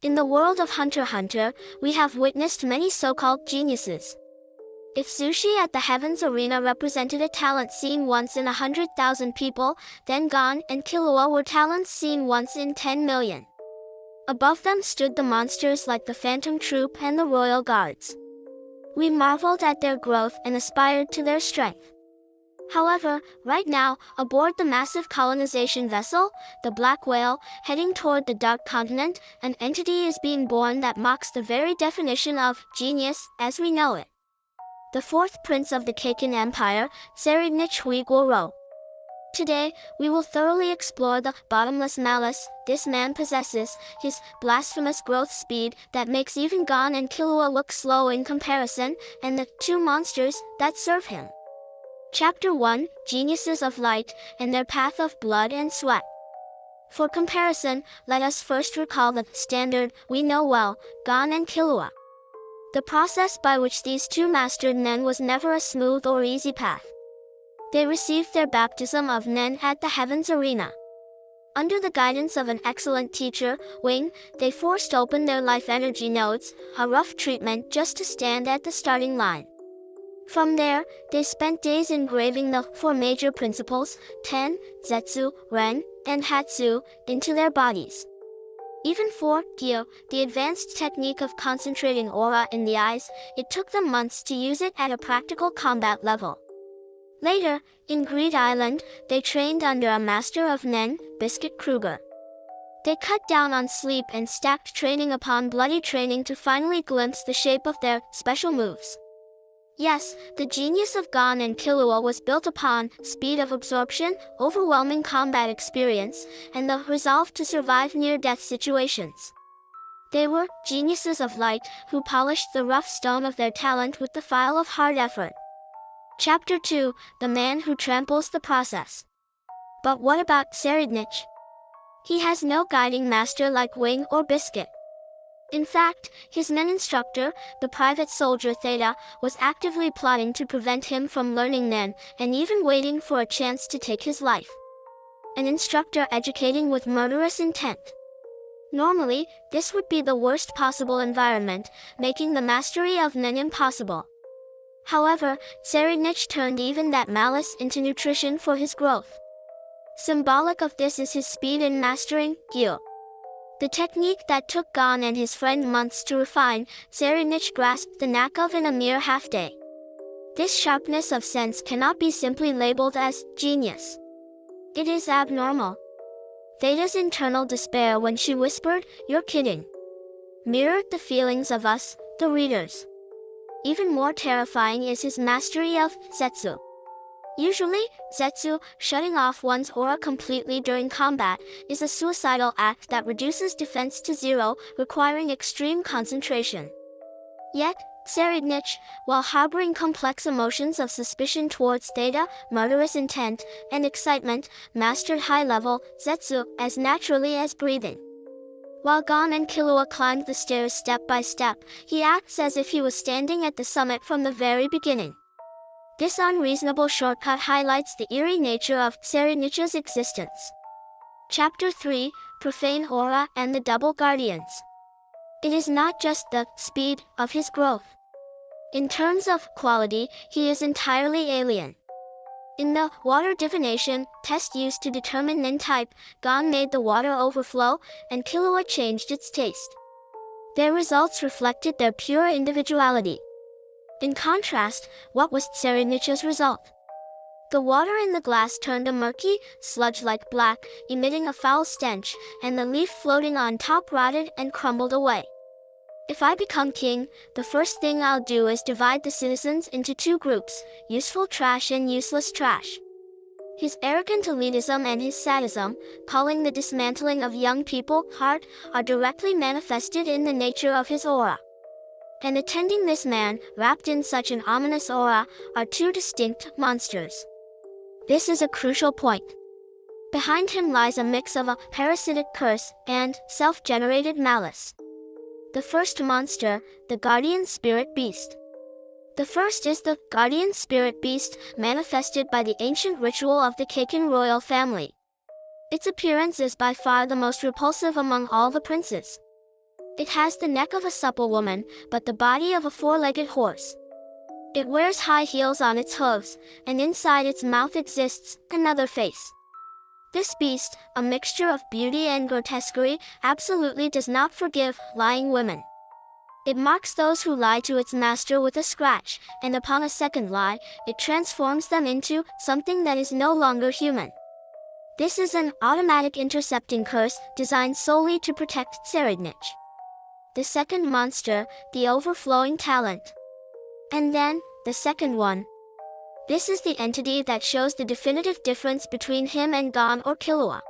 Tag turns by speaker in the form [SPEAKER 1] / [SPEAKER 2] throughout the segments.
[SPEAKER 1] In the world of Hunter x Hunter, we have witnessed many so-called geniuses. If Zushi at the Heavens Arena represented a talent seen once in 100,000 people, then Gon and Killua were talents seen once in 10 million. Above them stood the monsters like the Phantom Troop and the Royal Guards. We marveled at their growth and aspired to their strength. However, right now, aboard the massive colonization vessel, the Black Whale, heading toward the Dark Continent, an entity is being born that mocks the very definition of genius as we know it. The fourth prince of the Kaken Empire, Tserriednich Ro. Today, we will thoroughly explore the bottomless malice this man possesses, his blasphemous growth speed that makes even Gon and Killua look slow in comparison, and the two monsters that serve him. Chapter 1, Geniuses of Light, and Their Path of Blood and Sweat. For comparison, let us first recall the standard we know well, Gon and Killua. The process by which these two mastered Nen was never a smooth or easy path. They received their baptism of Nen at the Heavens Arena. Under the guidance of an excellent teacher, Wing, they forced open their life energy nodes, a rough treatment just to stand at the starting line. From there, they spent days engraving the four major principles, Ten, Zetsu, Ren, and Hatsu, into their bodies. Even for Gyo, the advanced technique of concentrating aura in the eyes, it took them months to use it at a practical combat level. Later, in Greed Island, they trained under a master of Nen, Biscuit Kruger. They cut down on sleep and stacked training upon bloody training to finally glimpse the shape of their special moves. Yes, the genius of Gon and Killua was built upon speed of absorption, overwhelming combat experience, and the resolve to survive near-death situations. They were geniuses of light who polished the rough stone of their talent with the file of hard effort. Chapter 2, The Man Who Tramples the Process. But what about Tserriednich? He has no guiding master like Wing or Biscuit. In fact, his Nen instructor, the private soldier Theta, was actively plotting to prevent him from learning Nen, and even waiting for a chance to take his life. An instructor educating with murderous intent. Normally, this would be the worst possible environment, making the mastery of Nen impossible. However, Tserriednich turned even that malice into nutrition for his growth. Symbolic of this is his speed in mastering Gyo. The technique that took Gon and his friend months to refine, Tserriednich grasped the knack of in a mere half-day. This sharpness of sense cannot be simply labeled as genius. It is abnormal. Theta's internal despair when she whispered, "You're kidding," mirrored the feelings of us, the readers. Even more terrifying is his mastery of Zetsu. Usually, Zetsu, shutting off one's aura completely during combat, is a suicidal act that reduces defense to zero, requiring extreme concentration. Yet, Tserriednich, while harboring complex emotions of suspicion towards Theta, murderous intent, and excitement, mastered high-level Zetsu as naturally as breathing. While Gon and Killua climbed the stairs step by step, he acts as if he was standing at the summit from the very beginning. This unreasonable shortcut highlights the eerie nature of Tserriednich's existence. Chapter 3, Profane Aura and the Double Guardians. It is not just the speed of his growth. In terms of quality, he is entirely alien. In the water divination test used to determine Nen type, Gon made the water overflow, and Killua changed its taste. Their results reflected their pure individuality. In contrast, what was Tserriednich's result? The water in the glass turned a murky, sludge-like black, emitting a foul stench, and the leaf floating on top rotted and crumbled away. If I become king, the first thing I'll do is divide the citizens into two groups, useful trash and useless trash. His arrogant elitism and his sadism, calling the dismantling of young people hard, are directly manifested in the nature of his aura. And attending this man, wrapped in such an ominous aura, are two distinct monsters. This is a crucial point. Behind him lies a mix of a parasitic curse and self-generated malice. The first monster, the Guardian Spirit Beast. The first is the Guardian Spirit Beast, manifested by the ancient ritual of the Kaken royal family. Its appearance is by far the most repulsive among all the princes. It has the neck of a supple woman, but the body of a four-legged horse. It wears high heels on its hooves, and inside its mouth exists another face. This beast, a mixture of beauty and grotesquerie, absolutely does not forgive lying women. It marks those who lie to its master with a scratch, and upon a second lie, it transforms them into something that is no longer human. This is an automatic intercepting curse designed solely to protect Tserriednich. The second monster, the overflowing talent. And then, the second one. This is the entity that shows the definitive difference between him and Gon or Killua.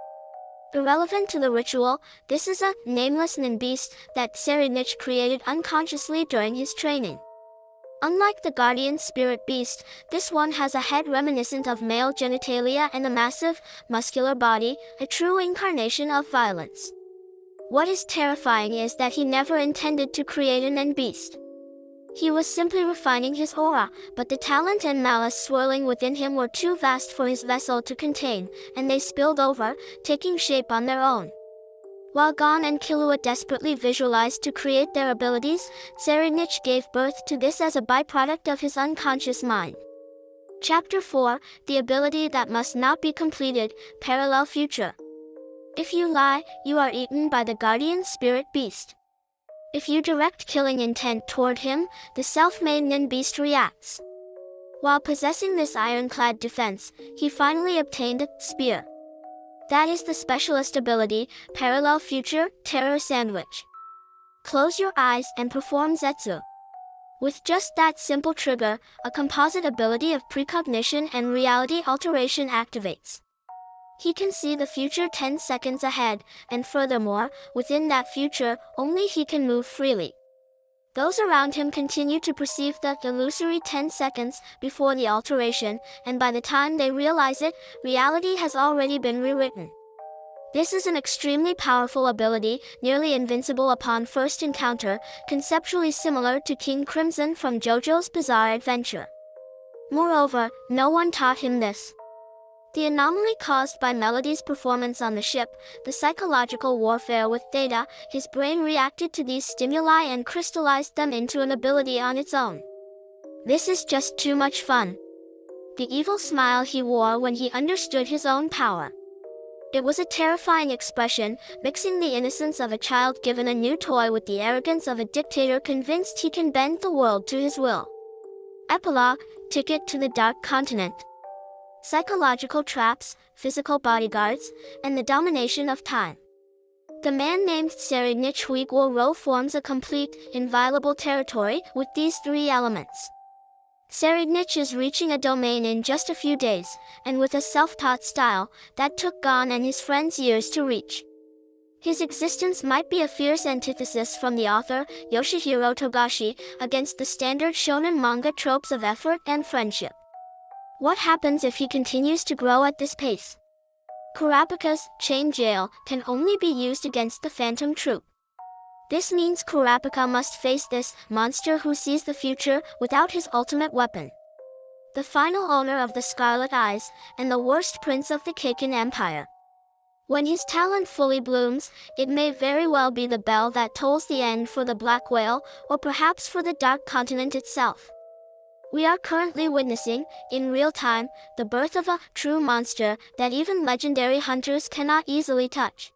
[SPEAKER 1] Irrelevant to the ritual, this is a nameless nin beast that Tserriednich created unconsciously during his training. Unlike the guardian spirit beast, this one has a head reminiscent of male genitalia and a massive, muscular body, a true incarnation of violence. What is terrifying is that he never intended to create a nin beast. He was simply refining his aura, but the talent and malice swirling within him were too vast for his vessel to contain, and they spilled over, taking shape on their own. While Gon and Killua desperately visualized to create their abilities, Tserriednich gave birth to this as a byproduct of his unconscious mind. Chapter 4, The Ability That Must Not Be Completed, Parallel Future. If you lie, you are eaten by the guardian spirit beast. If you direct killing intent toward him, the self-made nin beast reacts. While possessing this ironclad defense, he finally obtained a spear. That is the specialist ability, Parallel Future, Terror Sandwich. Close your eyes and perform Zetsu. With just that simple trigger, a composite ability of precognition and reality alteration activates. He can see the future 10 seconds ahead, and furthermore, within that future, only he can move freely. Those around him continue to perceive the illusory 10 seconds before the alteration, and by the time they realize it, reality has already been rewritten. This is an extremely powerful ability, nearly invincible upon first encounter, conceptually similar to King Crimson from JoJo's Bizarre Adventure. Moreover, no one taught him this. The anomaly caused by Melody's performance on the ship, the psychological warfare with Theta, his brain reacted to these stimuli and crystallized them into an ability on its own. This is just too much fun. The evil smile he wore when he understood his own power. It was a terrifying expression, mixing the innocence of a child given a new toy with the arrogance of a dictator convinced he can bend the world to his will. Epilogue, Ticket to the Dark Continent. Psychological traps, physical bodyguards, and the domination of time. The man named Tserriednich Huiguo forms a complete, inviolable territory with these three elements. Tserriednich is reaching a domain in just a few days, and with a self-taught style that took Gon and his friends years to reach. His existence might be a fierce antithesis from the author, Yoshihiro Togashi, against the standard shonen manga tropes of effort and friendship. What happens if he continues to grow at this pace? Kurapika's chain jail can only be used against the Phantom Troop. This means Kurapika must face this monster who sees the future without his ultimate weapon. The final owner of the Scarlet Eyes, and the worst prince of the Kaken Empire. When his talent fully blooms, it may very well be the bell that tolls the end for the Black Whale, or perhaps for the Dark Continent itself. We are currently witnessing, in real time, the birth of a true monster that even legendary hunters cannot easily touch.